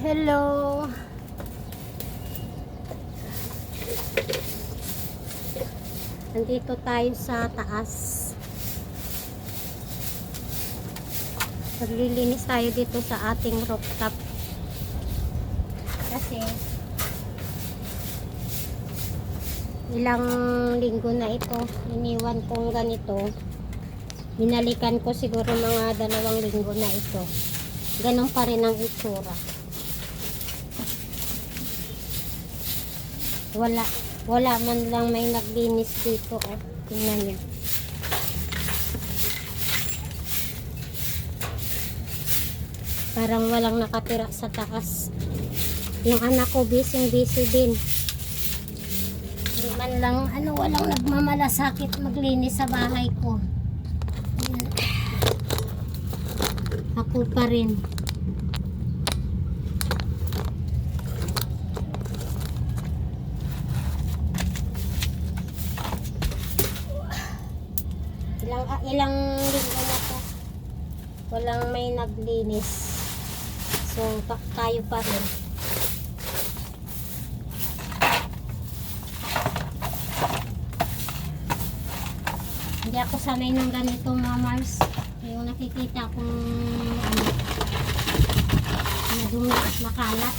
Hello. Nandito tayo sa taas. Naglilinis tayo dito sa ating rooftop. Kasi ilang linggo na ito, iniwan kong ganito. Binalikan ko siguro mga 2 linggo na ito. Ganun pa rin ang itsura. Wala man lang may naglinis dito, oh. Tingnan niyo. Parang walang nakatira sa taas. Yung anak ko busy din. Hindi man lang walang nagmamalasakit maglinis sa bahay ko. Ayan. Ako pa rin. Ilang linggo na to walang may naglinis, so tayo pa rin. Hindi ako sanay ng ganito, mamars. Yung nakikita kong madumi at makalat,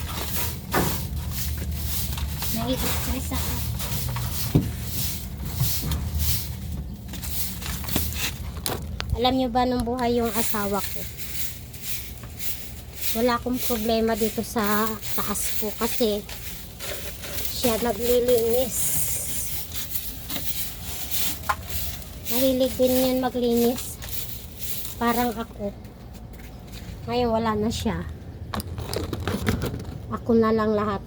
nai-stress ako. Alam nyo ba nung buhay yung asawa ko, wala akong problema dito sa taas ko kasi siya naglilinis. Mahilig din yun maglinis, parang ako. Ngayon wala na siya, ako na lang lahat.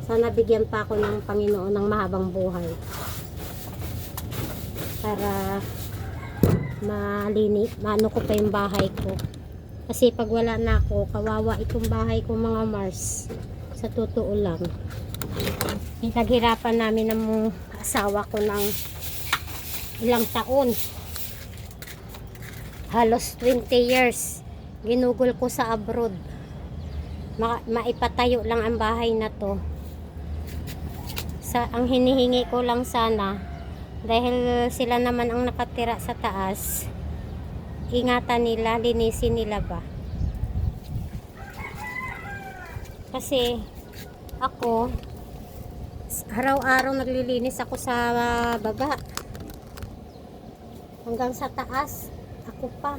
Sana bigyan pa ako ng Panginoon ng mahabang buhay para maano ko pa yung bahay ko. Kasi pag wala na ako, kawawa itong bahay ko, mga Mars. Sa totoo lang, naghirapan namin ng asawa ko ng ilang taon, halos 20 years. Ginugol ko sa abroad, maipatayo lang ang bahay na to. Ang hinihingi ko lang sana, dahil sila naman ang nakatira sa taas, ingatan nila, linisin nila ba. Kasi ako, araw-araw naglilinis ako sa baba. Hanggang sa taas, ako pa.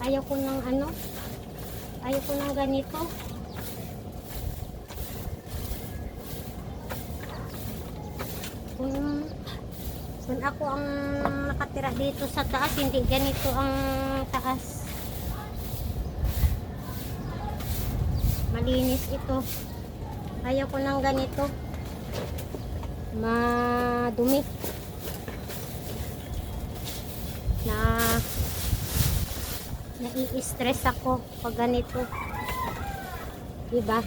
Ayaw ko ng ganito. Kung ako ang nakatira dito sa taas, hindi ganito ang taas. Malinis ito. Ayaw ko ng ganito, madumi na nai-stress ako pag ganito, diba?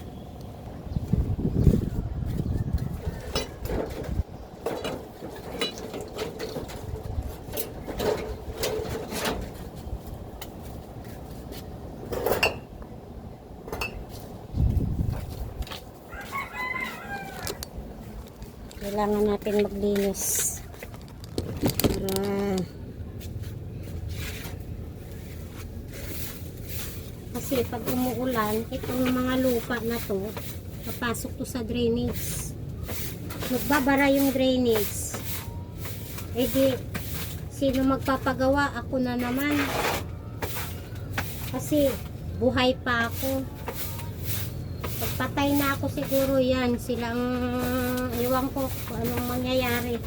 Kailangan natin maglinis para, kasi pag umuulan, itong mga lupa na to, papasok to sa drainage, magbabara yung drainage. Eh di, sino magpapagawa? Ako na naman, kasi buhay pa ako. Pagpatay na ako siguro, yan silang, iwan ko kung anong mangyayari.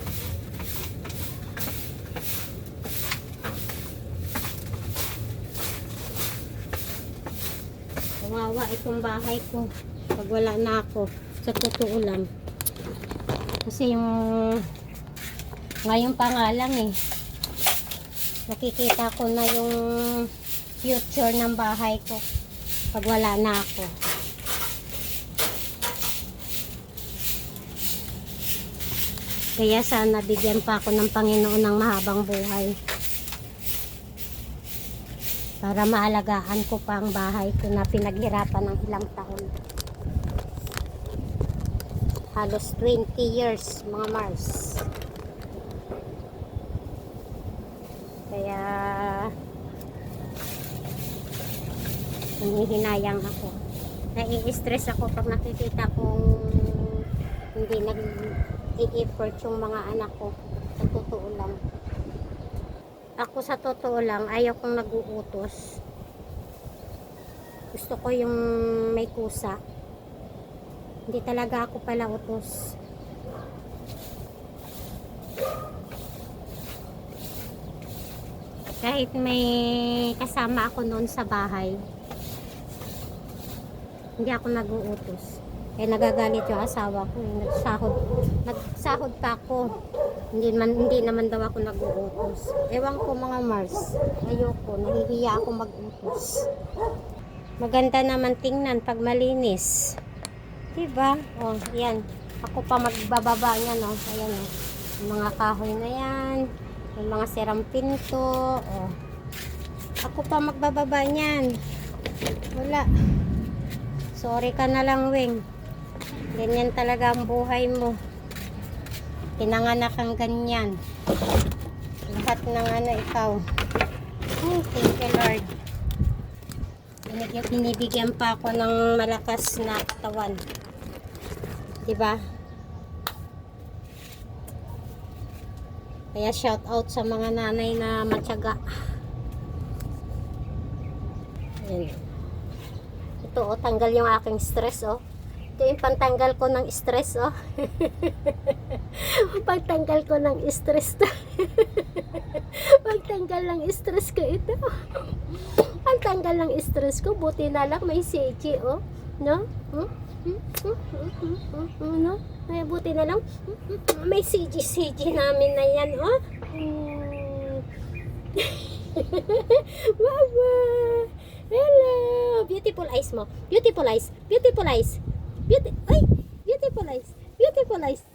Kawawa itong bahay ko pag wala na ako, sa totoo lang. Kasi yung ngayon pa nga lang nakikita ko na yung future ng bahay ko pag wala na ako. Kaya sana bigyan pa ako ng Panginoon ng mahabang buhay. para maalagaan ko pa ang bahay ko na pinaghirapan ng ilang taon. Halos 20 years mga Mars. Kaya nanghihinayang ako. Nai-stress ako pag nakikita kong hindi nag-i-effort yung mga anak ko. Sa totoo lang. Ako sa totoo lang, ayaw kong nag-uutos. Gusto ko yung may kusa. Hindi talaga ako pala utos. Kahit may kasama ako noon sa bahay, hindi ako nag-uutos. Kaya nagagalit yung asawa ko. Nagsahod pa ako. Hindi naman daw ako nag-uutos. Ewan ko mga Mars. Ayoko. Nahihiya ako mag-utos. Maganda naman tingnan pag malinis. Diba? O, yan. Ako pa magbababa niyan, no? Ayan, no? Yung mga kahoy na yan. Yung mga sirang pinto. O. Ako pa magbababa niyan. Wala. Sorry ka na lang, Weng. Ganyan talaga ang buhay mo. Pinanganak kang ganyan. Lahat ng ano ikaw. Oh, thank you, Lord. Binibigyan pa ako ng malakas na katawan. Diba? Kaya shout out sa mga nanay na matyaga. Ayan. Ito, oh, tanggal yung aking stress, oh. Ito yung pantanggal ko ng stress, oh. Pagtanggal ko ng stress to. Pagtanggal ng stress ko ito. Ang tanggal ng stress ko, buti na lang may CG, oh. No? No? Ay, buti na lang may CG namin na yan, oh. Baba. Hello. Beautiful eyes mo. Beautiful eyes. Beautiful eyes. Ay, beautiful eyes. Beautiful eyes.